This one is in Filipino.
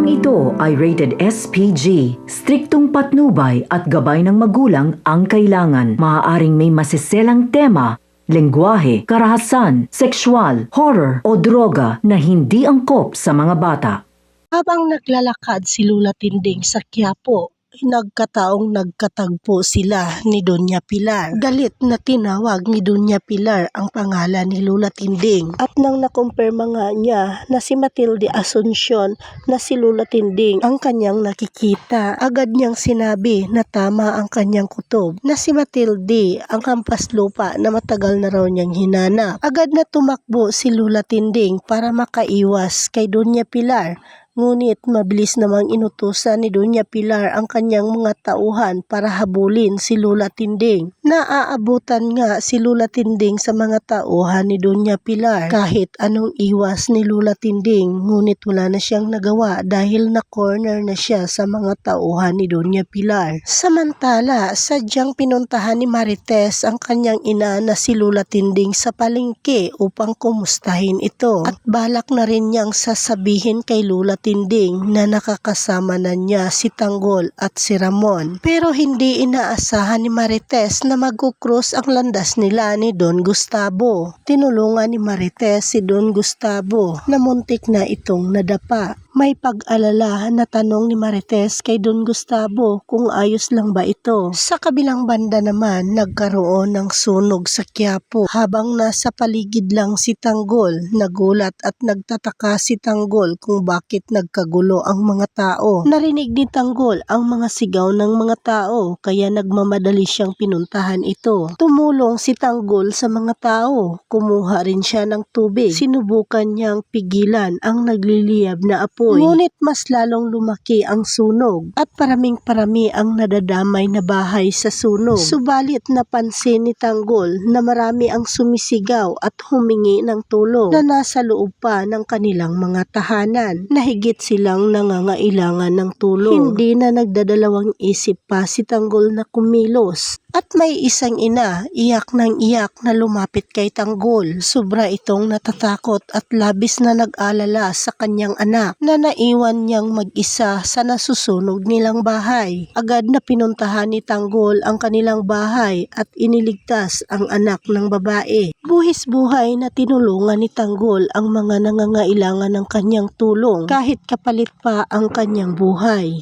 Programang ito ay rated SPG. Striktong patnubay at gabay ng magulang ang kailangan. Maaaring may masiselang tema, lengguwahe, karahasan, sexual, horror o droga na hindi angkop sa mga bata. Habang naglalakad si Lula Tinding sa Quiapo, nagkataong nagkatagpo sila ni Doña Pilar. Galit na tinawag ni Doña Pilar ang pangalan ni Lula Tinding. At nang nakumpirma nga niya na si Matilde Asuncion na si Lula Tinding ang kanyang nakikita, agad niyang sinabi na tama ang kanyang kutob na si Matilde ang hampas lupa na matagal na raw niyang hinanap. Agad na tumakbo si Lula Tinding para makaiwas kay Doña Pilar. Ngunit mabilis namang inutusan ni Doña Pilar ang kanyang mga tauhan para habulin si Lula Tinding. Naaabutan nga si Lula Tinding sa mga tauhan ni Doña Pilar. Kahit anong iwas ni Lula Tinding, ngunit wala na siyang nagawa dahil na-corner na siya sa mga tauhan ni Doña Pilar. Samantala, sadyang pinuntahan ni Marites ang kanyang ina na si Lula Tinding sa palengke upang kumustahin ito. At balak na rin niyang sasabihin kay Lula Tinding na nakakasama na niya si Tanggol at si Ramon. Pero hindi inaasahan ni Marites na magkukrus ang landas nila ni Don Gustavo. Tinulungan ni Marites si Don Gustavo na muntik na itong nadapa. May pag-alala na tanong ni Marites kay Don Gustavo kung ayos lang ba ito. Sa kabilang banda naman, nagkaroon ng sunog sa Quiapo. Habang nasa paligid lang si Tanggol, nagulat at nagtataka si Tanggol kung bakit nagkagulo ang mga tao. Narinig ni Tanggol ang mga sigaw ng mga tao kaya nagmamadali siyang pinuntahan ito. Tumulong si Tanggol sa mga tao. Kumuha rin siya ng tubig. Sinubukan niyang pigilan ang nagliliyab na apoy. Ngunit mas lalong lumaki ang sunog at paraming-parami ang nadadamay na bahay sa sunog. Subalit napansin ni Tanggol na marami ang sumisigaw at humingi ng tulong na nasa loob pa ng kanilang mga tahanan. Higit silang nangangailangan ng tulong. Hindi na nagdadalawang isip pa si Tanggol na kumilos. At may isang ina, iyak ng iyak na lumapit kay Tanggol. Sobra itong natatakot at labis na nag-alala sa kanyang anak na naiwan niyang mag-isa sa nasusunog nilang bahay. Agad na pinuntahan ni Tanggol ang kanilang bahay at iniligtas ang anak ng babae. Buhis buhay na tinulungan ni Tanggol ang mga nangangailangan ng kanyang tulong kahit kapalit pa ang kanyang buhay.